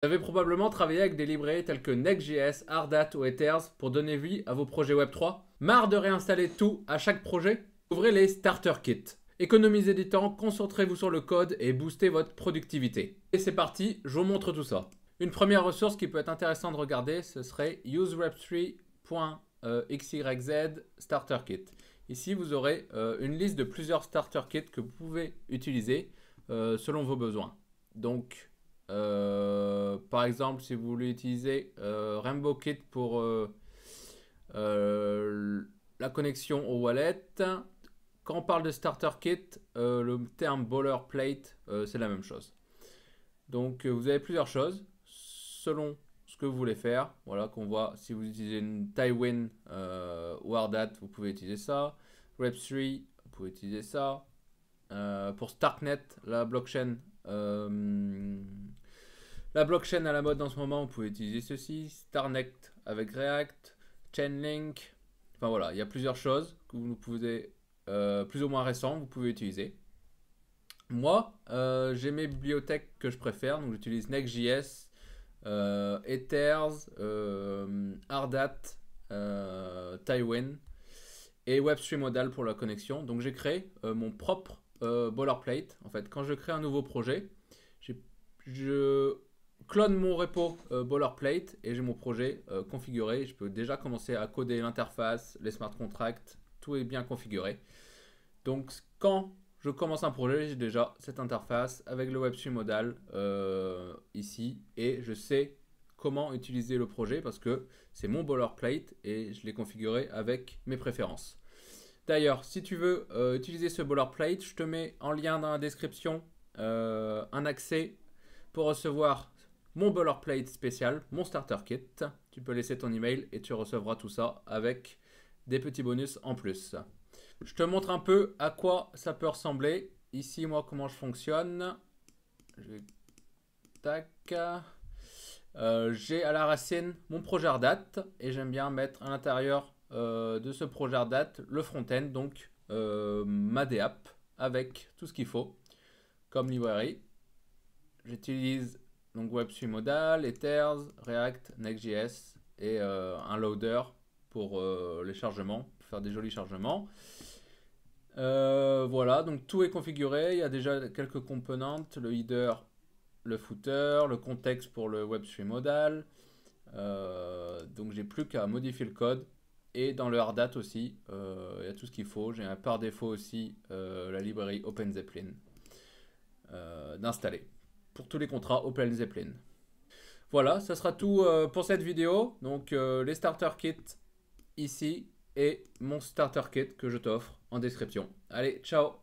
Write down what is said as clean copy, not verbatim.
Vous avez probablement travaillé avec des librairies telles que Next.js, Ardat ou Ethers pour donner vie à vos projets Web3. Marre de réinstaller tout à chaque projet? Ouvrez les Starter Kits. Économisez du temps, concentrez-vous sur le code et boostez votre productivité. Et c'est parti, je vous montre tout ça. Une première ressource qui peut être intéressante de regarder, ce serait useweb3.xyz Starter Kit. Ici, vous aurez une liste de plusieurs Starter Kits que vous pouvez utiliser selon vos besoins. Donc, par exemple, si vous voulez utiliser Rainbow Kit pour la connexion au wallet, quand on parle de Starter Kit, le terme boilerplate, c'est la même chose. Donc, vous avez plusieurs choses selon ce que vous voulez faire. Voilà, qu'on voit si vous utilisez une Tailwind ou Ardat, vous pouvez utiliser ça. Web3, vous pouvez utiliser ça. Pour Starknet, la blockchain à la mode en ce moment, vous pouvez utiliser ceci. Starknet avec React, Chainlink. Enfin voilà, il y a plusieurs choses que vous pouvez, plus ou moins récents, vous pouvez utiliser. Moi, j'ai mes bibliothèques que je préfère. Donc j'utilise Next.js, Ethers, Ardat, Tailwind et Web3 Modal pour la connexion. Donc j'ai créé mon propre boilerplate. En fait, quand je crée un nouveau projet, je clone mon repo boilerplate et j'ai mon projet configuré. Je peux déjà commencer à coder l'interface, les smart contracts, tout est bien configuré. Donc quand je commence un projet, j'ai déjà cette interface avec le Web3 Modal ici et je sais comment utiliser le projet parce que c'est mon boilerplate et je l'ai configuré avec mes préférences. D'ailleurs, si tu veux utiliser ce boilerplate, je te mets en lien dans la description un accès pour recevoir mon boilerplate spécial, mon starter kit. Tu peux laisser ton email et tu recevras tout ça avec des petits bonus en plus. Je te montre un peu à quoi ça peut ressembler. Ici, moi, comment je fonctionne. Tac. J'ai à la racine mon projet Ardat et j'aime bien mettre à l'intérieur de ce projet Ardat le front-end, donc ma DApp avec tout ce qu'il faut comme librairie. J'utilise donc Web3 Modal, Ethers, React, Next.js et un loader pour les chargements, pour faire des jolis chargements. Voilà, donc tout est configuré. Il y a déjà quelques composantes, le header, le footer, le contexte pour le Web3 Modal. Donc j'ai plus qu'à modifier le code. Et dans le Ardat aussi, il y a tout ce qu'il faut. J'ai par défaut aussi la librairie OpenZeppelin d'installer pour tous les contrats OpenZeppelin. Voilà, ça sera tout pour cette vidéo. Donc les starter kits ici et mon starter kit que je t'offre en description. Allez, ciao!